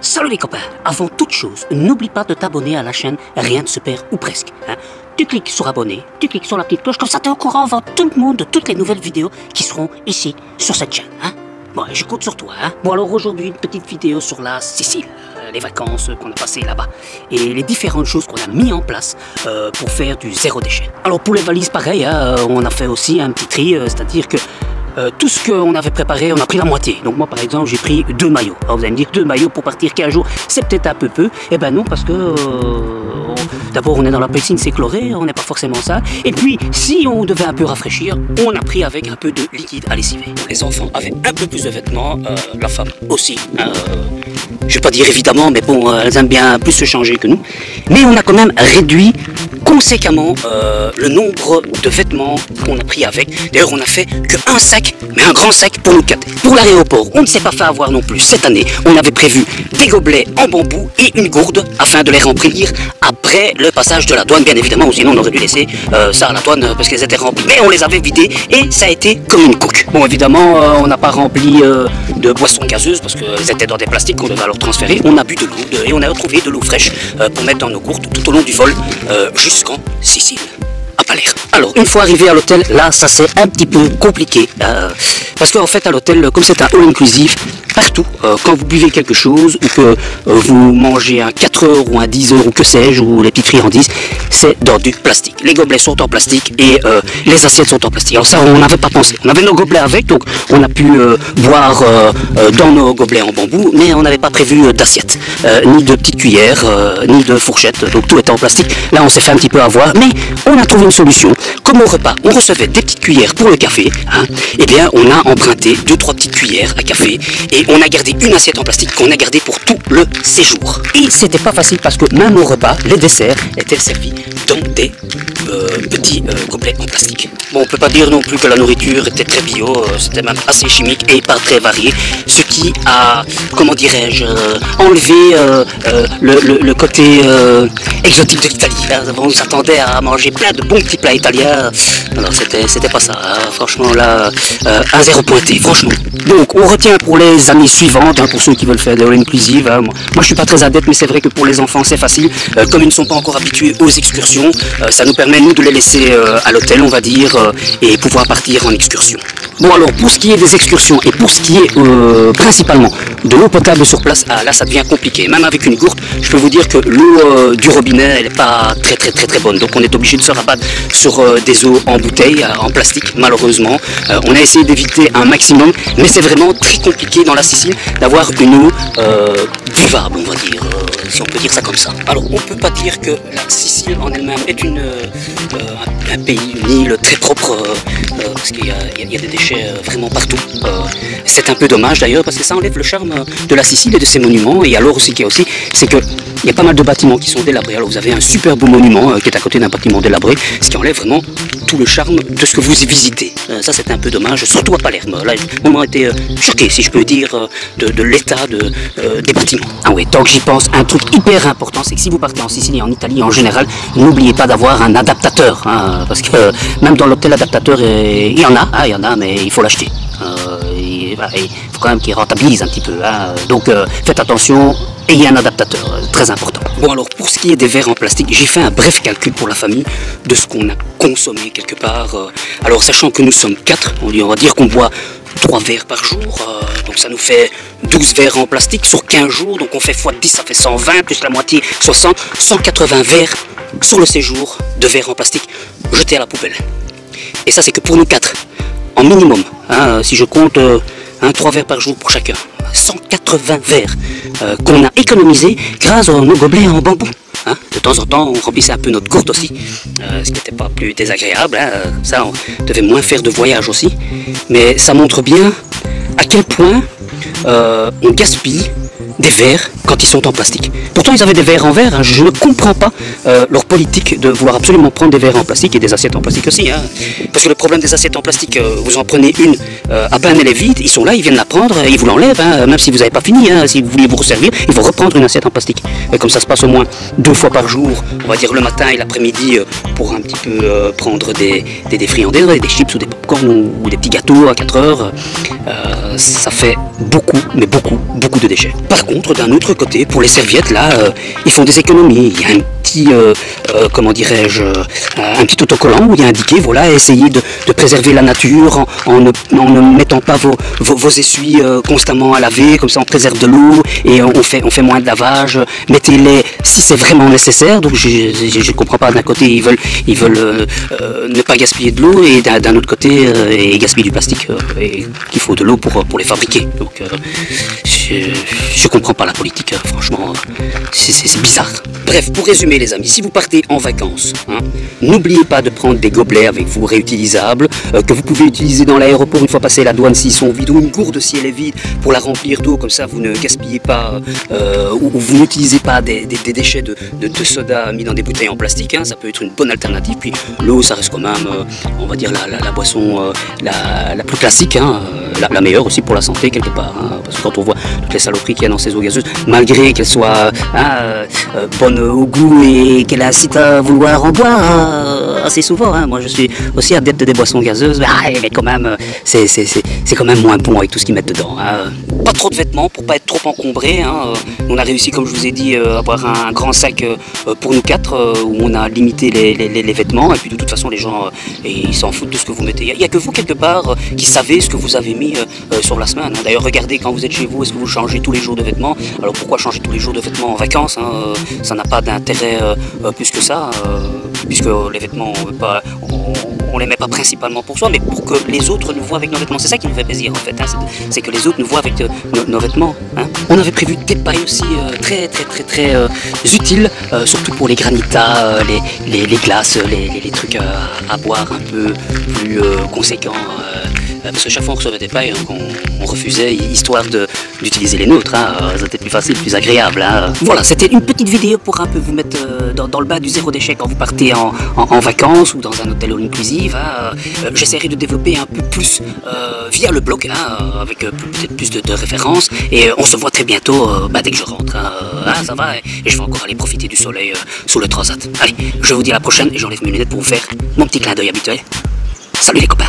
Salut les copains, avant toute chose, n'oublie pas de t'abonner à la chaîne Rien ne se perd ou presque. Hein. Tu cliques sur abonner, tu cliques sur la petite cloche, comme ça t'es au courant avant tout le monde de toutes les nouvelles vidéos qui seront ici sur cette chaîne. Hein. Bon, je compte sur toi. Hein. Bon alors aujourd'hui une petite vidéo sur la Sicile, les vacances qu'on a passées là-bas et les différentes choses qu'on a mis en place pour faire du zéro déchet. Alors pour les valises pareil, hein, on a fait aussi un petit tri, c'est-à-dire que tout ce qu'on avait préparé, on a pris la moitié. Donc moi par exemple j'ai pris 2 maillots. Alors vous allez me dire 2 maillots pour partir 15 jours, c'est peut-être un peu. Eh ben non, parce que d'abord on est dans la piscine, c'est chloré, on n'est pas forcément ça. Et puis si on devait un peu rafraîchir, on a pris avec un peu de liquide à lessiver. Les enfants avaient un peu plus de vêtements, la femme aussi. Je vais pas dire évidemment, mais bon, elles aiment bien plus se changer que nous. Mais on a quand même réduit conséquemment le nombre de vêtements qu'on a pris avec. D'ailleurs, on n'a fait qu'un sac, mais un grand sac pour nous quatre. Pour l'aéroport, on ne s'est pas fait avoir non plus. Cette année, on avait prévu des gobelets en bambou et une gourde afin de les remplir après le passage de la douane, bien évidemment, ou sinon on aurait dû laisser ça à la douane parce qu'elles étaient remplies. Mais on les avait vidées et ça a été comme une coque. Bon, évidemment, on n'a pas rempli de boissons gazeuses parce qu'elles étaient dans des plastiques qu'on devait alors transférer. On a bu de l'eau et on a retrouvé de l'eau fraîche pour mettre dans nos gourdes tout au long du vol jusqu'en Sicile, à Palerme. Alors, une fois arrivé à l'hôtel, là, ça c'est un petit peu compliqué. Parce qu'en fait, à l'hôtel, comme c'est un all-inclusive, partout, quand vous buvez quelque chose, ou que vous mangez un 4 heures ou un 10 heures, ou que sais-je, ou les petites friandises, c'est dans du plastique. Les gobelets sont en plastique et les assiettes sont en plastique. Alors ça, on n'avait pas pensé. On avait nos gobelets avec, donc on a pu boire dans nos gobelets en bambou, mais on n'avait pas prévu d'assiettes, ni de petites cuillères, ni de fourchettes, donc tout était en plastique. Là, on s'est fait un petit peu avoir, mais on a trouvé une solution. Comme au repas, on recevait des petites cuillères pour le café, hein, eh bien, on a emprunté 2-3 petites cuillères à café et on a gardé une assiette en plastique qu'on a gardée pour tout le séjour. Et c'était pas facile parce que même au repas, les desserts étaient servis dans des petits gobelets en plastique. Bon, on peut pas dire non plus que la nourriture était très bio, c'était même assez chimique et pas très varié, ce qui a, comment dirais-je, enlevé le côté exotique de l'Italie. On s'attendait à manger plein de bons petits plats italiens, alors c'était pas ça, hein. Franchement là, un zéro pointé, franchement. Donc on retient pour les années suivantes, hein, pour ceux qui veulent faire des all-inclusive, hein. Moi je suis pas très adepte, mais c'est vrai que pour les enfants c'est facile, comme ils ne sont pas encore habitués aux excursions, ça nous permet nous de les laisser à l'hôtel on va dire, et pouvoir partir en excursion. Bon alors pour ce qui est des excursions et pour ce qui est principalement de l'eau potable sur place, là ça devient compliqué. Même avec une gourde, je peux vous dire que l'eau du robinet elle n'est pas très bonne. Donc on est obligé de se rabattre sur des eaux en bouteille, en plastique malheureusement. On a essayé d'éviter un maximum, mais c'est vraiment très compliqué dans la Sicile d'avoir une eau buvable on va dire, si on peut dire ça comme ça. Alors on peut pas dire que la Sicile en elle-même est un pays, une île très propre, parce qu'il y a des déchets vraiment partout. C'est un peu dommage d'ailleurs parce que ça enlève le charme de la Sicile et de ses monuments. Et alors aussi qu'il y a aussi, c'est que il y a pas mal de bâtiments qui sont délabrés. Alors vous avez un super beau monument qui est à côté d'un bâtiment délabré, ce qui enlève vraiment tout le charme de ce que vous y visitez. Ça c'est un peu dommage, surtout à Palerme. Là j'ai vraiment été choqué si je peux dire de l'état des bâtiments. Ah oui, tant que j'y pense, un truc hyper important, c'est que si vous partez en Sicile et en Italie en général, n'oubliez pas d'avoir un adaptateur, hein, parce que même dans l'hôtel adaptateur, il y en a, mais il faut l'acheter. Il faut quand même qu'il rentabilise un petit peu, hein. Donc faites attention, ayez un adaptateur, très important. Bon alors pour ce qui est des verres en plastique, j'ai fait un bref calcul pour la famille de ce qu'on a consommé quelque part. Alors sachant que nous sommes 4, on va dire qu'on boit 3 verres par jour, donc ça nous fait 12 verres en plastique sur 15 jours, donc on fait x10, ça fait 120, plus la moitié, 60, 180 verres sur le séjour de verres en plastique jetés à la poubelle. Et ça c'est que pour nous 4, en minimum, hein, si je compte 3 verres par jour pour chacun. 180 verres qu'on a économisés grâce à nos gobelets en bambou. Hein. De temps en temps, on remplissait un peu notre gourde aussi, ce qui n'était pas plus désagréable. Hein. Ça, on devait moins faire de voyage aussi. Mais ça montre bien à quel point on gaspille des verres quand ils sont en plastique. Pourtant ils avaient des verres en verre, hein. Je ne comprends pas leur politique de vouloir absolument prendre des verres en plastique et des assiettes en plastique aussi, hein. Parce que le problème des assiettes en plastique, vous en prenez une à peine elle est vide, ils sont là, ils viennent la prendre, ils vous l'enlèvent, hein. Même si vous n'avez pas fini, hein. Si vous voulez vous resservir, il faut reprendre une assiette en plastique. Et comme ça se passe au moins 2 fois par jour, on va dire le matin et l'après-midi, pour un petit peu prendre des friandises, des chips ou des popcorn ou des petits gâteaux à 4 heures, ça fait beaucoup, mais beaucoup de déchets. Par par contre, d'un autre côté, pour les serviettes, là, ils font des économies. Il y a un petit, comment dirais-je, un petit autocollant où il y a indiqué, voilà, essayez de préserver la nature en ne mettant pas vos essuies constamment à laver, comme ça on préserve de l'eau et on fait moins de lavage. Mettez-les si c'est vraiment nécessaire. Donc je ne comprends pas, d'un côté ils veulent ne pas gaspiller de l'eau et d'un autre côté et gaspiller du plastique et qu'il faut de l'eau pour les fabriquer. Donc je comprends pas la politique, franchement, c'est bizarre. Bref, pour résumer les amis, si vous partez en vacances, hein, n'oubliez pas de prendre des gobelets avec vous réutilisables, que vous pouvez utiliser dans l'aéroport une fois passé la douane s'ils sont vides, ou une gourde si elle est vide pour la remplir d'eau, comme ça vous ne gaspillez pas, ou vous n'utilisez pas des déchets de soda mis dans des bouteilles en plastique, hein, ça peut être une bonne alternative. Puis l'eau, ça reste quand même, on va dire, la boisson la plus classique, hein, la meilleure aussi pour la santé quelque part, hein, parce que quand on voit toutes les saloperies qu'il y a dans ces eaux gazeuses, malgré qu'elles soient bonnes au goût et qu'elle incite à vouloir en boire assez souvent, hein. Moi je suis aussi adepte des boissons gazeuses, mais quand même c'est quand même moins bon avec tout ce qu'ils mettent dedans, hein. Pas trop de vêtements pour pas être trop encombré, hein. On a réussi, comme je vous ai dit, à avoir un grand sac pour nous quatre où on a limité les vêtements, et puis de toute façon les gens ils s'en foutent de ce que vous mettez. Il n'y a que vous quelque part qui savez ce que vous avez mis sur la semaine, hein. D'ailleurs regardez, quand vous êtes chez vous, est-ce que vous changez tous les jours de vêtements? Alors pourquoi changer tous les jours de vêtements en vacances, hein? Ça n'a pas d'intérêt plus que ça, puisque les vêtements on les met pas principalement pour soi, mais pour que les autres nous voient avec nos vêtements. C'est ça qui nous fait plaisir en fait, hein, c'est que les autres nous voient avec nos vêtements, hein. On avait prévu des pailles aussi très utiles, surtout pour les granitas, les glaces, les trucs à boire un peu plus conséquents. Parce que chaque fois on recevait des pailles, hein, on refusait, histoire d'utiliser les nôtres, hein, c'était plus facile, plus agréable, hein. Voilà, c'était une petite vidéo pour un peu vous mettre dans le bas du zéro déchet quand vous partez en vacances ou dans un hôtel all inclusive, hein. J'essaierai de développer un peu plus via le blog, hein, avec peut-être plus de références, et on se voit très bientôt dès que je rentre, hein. Ça va, et je vais encore aller profiter du soleil sous le transat. Allez, je vous dis à la prochaine et j'enlève mes lunettes pour vous faire mon petit clin d'œil habituel. Salut les copains!